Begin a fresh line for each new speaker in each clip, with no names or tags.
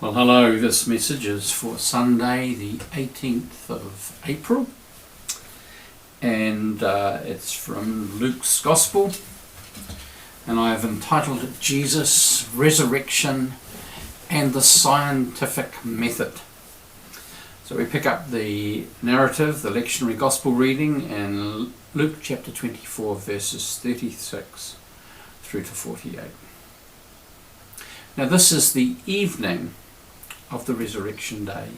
Well, hello, this message is for Sunday the 18th of April, and it's from Luke's Gospel, and I have entitled it Jesus, Resurrection and the Scientific Method. So we pick up the narrative, the lectionary Gospel reading in Luke chapter 24 verses 36 through to 48. Now this is the evening of the resurrection day.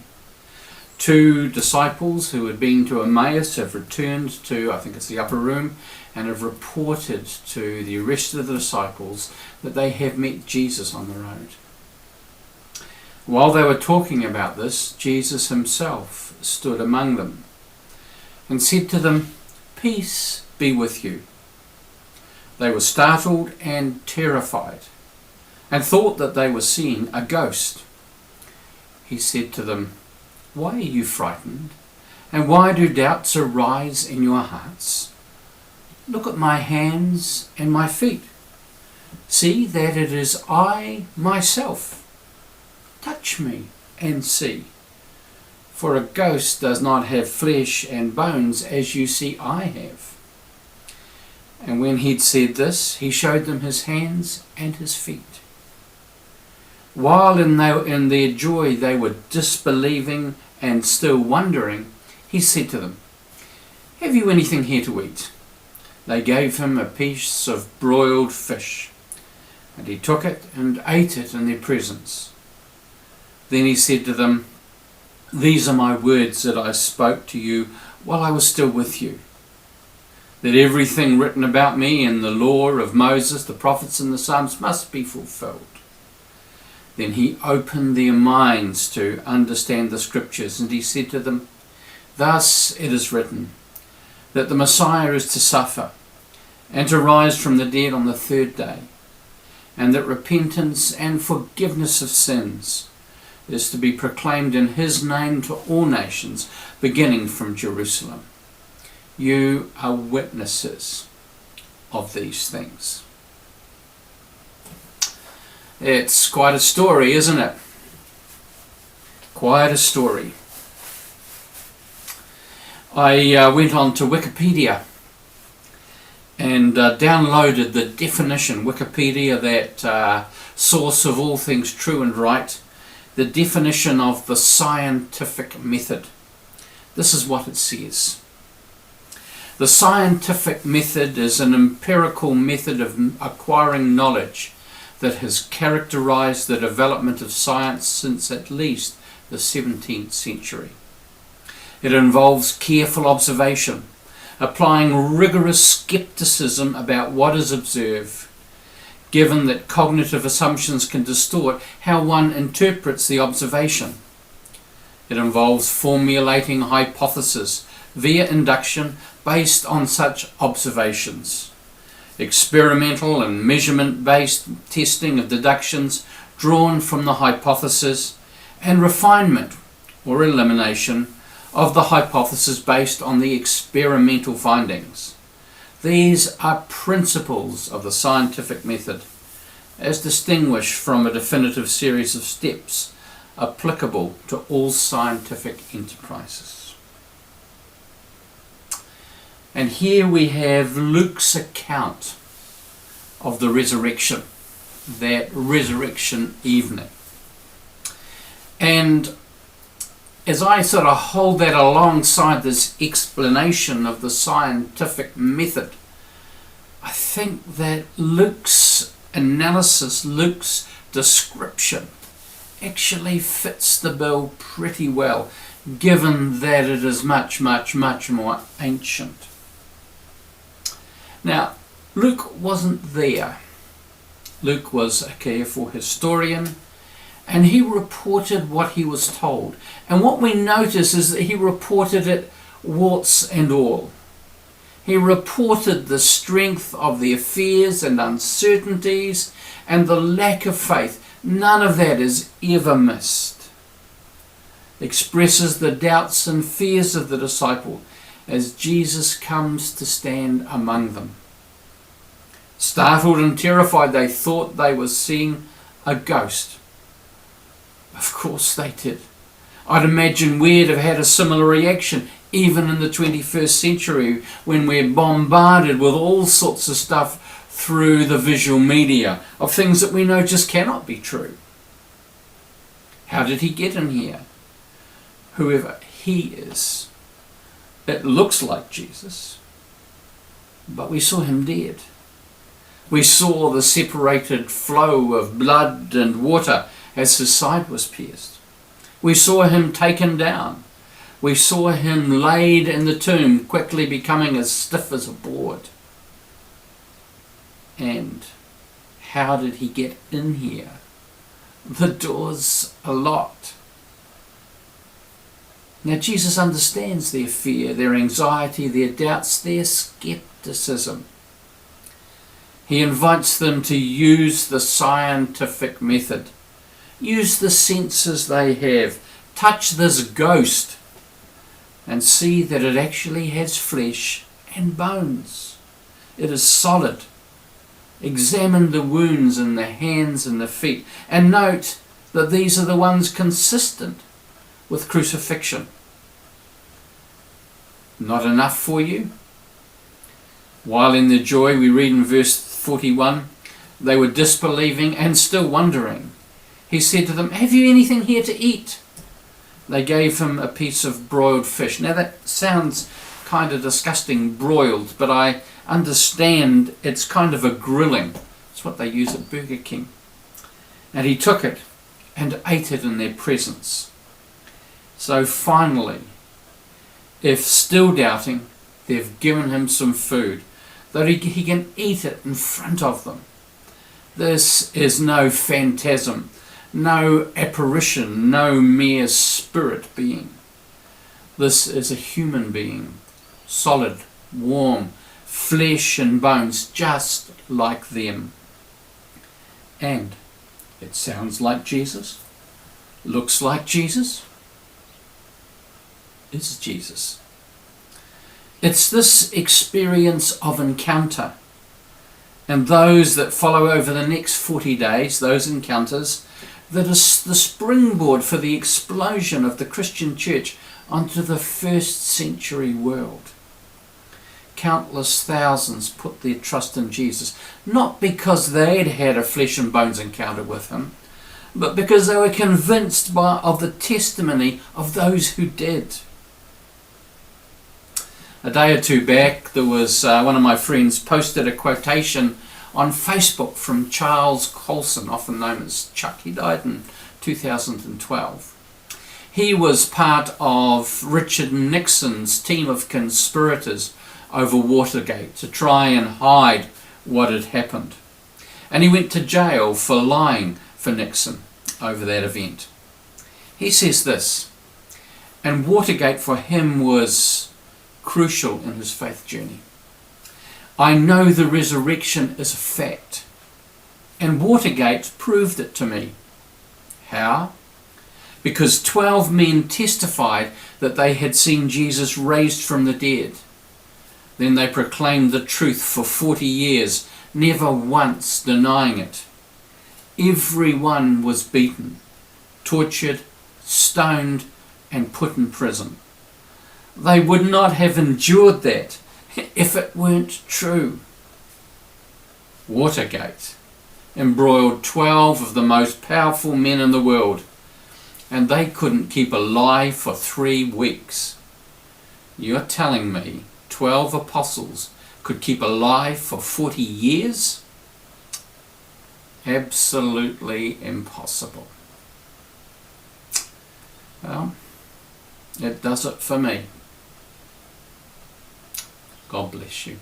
Two disciples who had been to Emmaus have returned to, I think it's the upper room, and have reported to the rest of the disciples that they have met Jesus on the road. While they were talking about this, Jesus himself stood among them and said to them, "Peace be with you." They were startled and terrified and thought that they were seeing a ghost. He said to them, "Why are you frightened? And why do doubts arise in your hearts? Look at my hands and my feet. See that it is I myself. Touch me and see. For a ghost does not have flesh and bones as you see I have." And when he'd said this, he showed them his hands and his feet. While in their joy they were disbelieving and still wondering, he said to them, "Have you anything here to eat?" They gave him a piece of broiled fish, and he took it and ate it in their presence. Then he said to them, "These are my words that I spoke to you while I was still with you, that everything written about me in the law of Moses, the prophets and the Psalms must be fulfilled." Then he opened their minds to understand the scriptures, and he said to them, "Thus it is written, that the Messiah is to suffer and to rise from the dead on the third day, and that repentance and forgiveness of sins is to be proclaimed in his name to all nations, beginning from Jerusalem. You are witnesses of these things." It's quite a story, isn't it? Quite a story. I went on to Wikipedia and downloaded the definition, Wikipedia, that source of all things true and right, the definition of the scientific method. This is what it says. The scientific method is an empirical method of acquiring knowledge that has characterized the development of science since at least the 17th century. It involves careful observation, applying rigorous skepticism about what is observed, given that cognitive assumptions can distort how one interprets the observation. It involves formulating hypotheses via induction based on such observations, experimental and measurement-based testing of deductions drawn from the hypothesis, and refinement or elimination of the hypothesis based on the experimental findings. These are principles of the scientific method, as distinguished from a definitive series of steps applicable to all scientific enterprises. And here we have Luke's account of the resurrection, that resurrection evening. And as I sort of hold that alongside this explanation of the scientific method, I think that Luke's analysis, Luke's description, actually fits the bill pretty well, given that it is much, much, much more ancient. Now, Luke wasn't there. Luke was a careful historian, and he reported what he was told. And what we notice is that he reported it warts and all. He reported the strength of their fears and uncertainties and the lack of faith. None of that is ever missed. Expresses the doubts and fears of the disciple as Jesus comes to stand among them. Startled and terrified, they thought they were seeing a ghost. Of course they did. I'd imagine we'd have had a similar reaction, even in the 21st century, when we're bombarded with all sorts of stuff through the visual media of things that we know just cannot be true. How did he get in here? Whoever he is, it looks like Jesus, but we saw him dead. We saw the separated flow of blood and water as his side was pierced. We saw him taken down. We saw him laid in the tomb, quickly becoming as stiff as a board. And how did he get in here? The doors are locked. Now Jesus understands their fear, their anxiety, their doubts, their skepticism. He invites them to use the scientific method. Use the senses they have. Touch this ghost and see that it actually has flesh and bones. It is solid. Examine the wounds in the hands and the feet and note that these are the ones consistent with crucifixion. Not enough for you? While in their joy, we read in verse 41, they were disbelieving and still wondering. He said to them, "Have you anything here to eat?" They gave him a piece of broiled fish. Now that sounds kind of disgusting, broiled, but I understand it's kind of a grilling. It's what they use at Burger King. And he took it and ate it in their presence. So finally, if still doubting, they've given him some food, that he can eat it in front of them. This is no phantasm, no apparition, no mere spirit being. This is a human being, solid, warm, flesh and bones, just like them. And it sounds like Jesus, looks like Jesus, is Jesus. It's this experience of encounter and those that follow over the next 40 days, those encounters, that is the springboard for the explosion of the Christian church onto the first century world. Countless thousands put their trust in Jesus, not because they'd had a flesh and bones encounter with him, but because they were convinced of the testimony of those who did. A day or two back, there was one of my friends posted a quotation on Facebook from Charles Colson, often known as Chuck. He died in 2012. He was part of Richard Nixon's team of conspirators over Watergate to try and hide what had happened. And he went to jail for lying for Nixon over that event. He says this, and Watergate for him was crucial in his faith journey. I know the resurrection is a fact, and Watergate proved it to me. How? Because 12 men testified that they had seen Jesus raised from the dead. Then they proclaimed the truth for 40 years, never once denying it. Everyone was beaten, tortured, stoned, and put in prison. They would not have endured that if it weren't true. Watergate embroiled 12 of the most powerful men in the world, and they couldn't keep alive for 3 weeks. You're telling me 12 apostles could keep alive for 40 years? Absolutely impossible. Well, it does it for me. God bless you.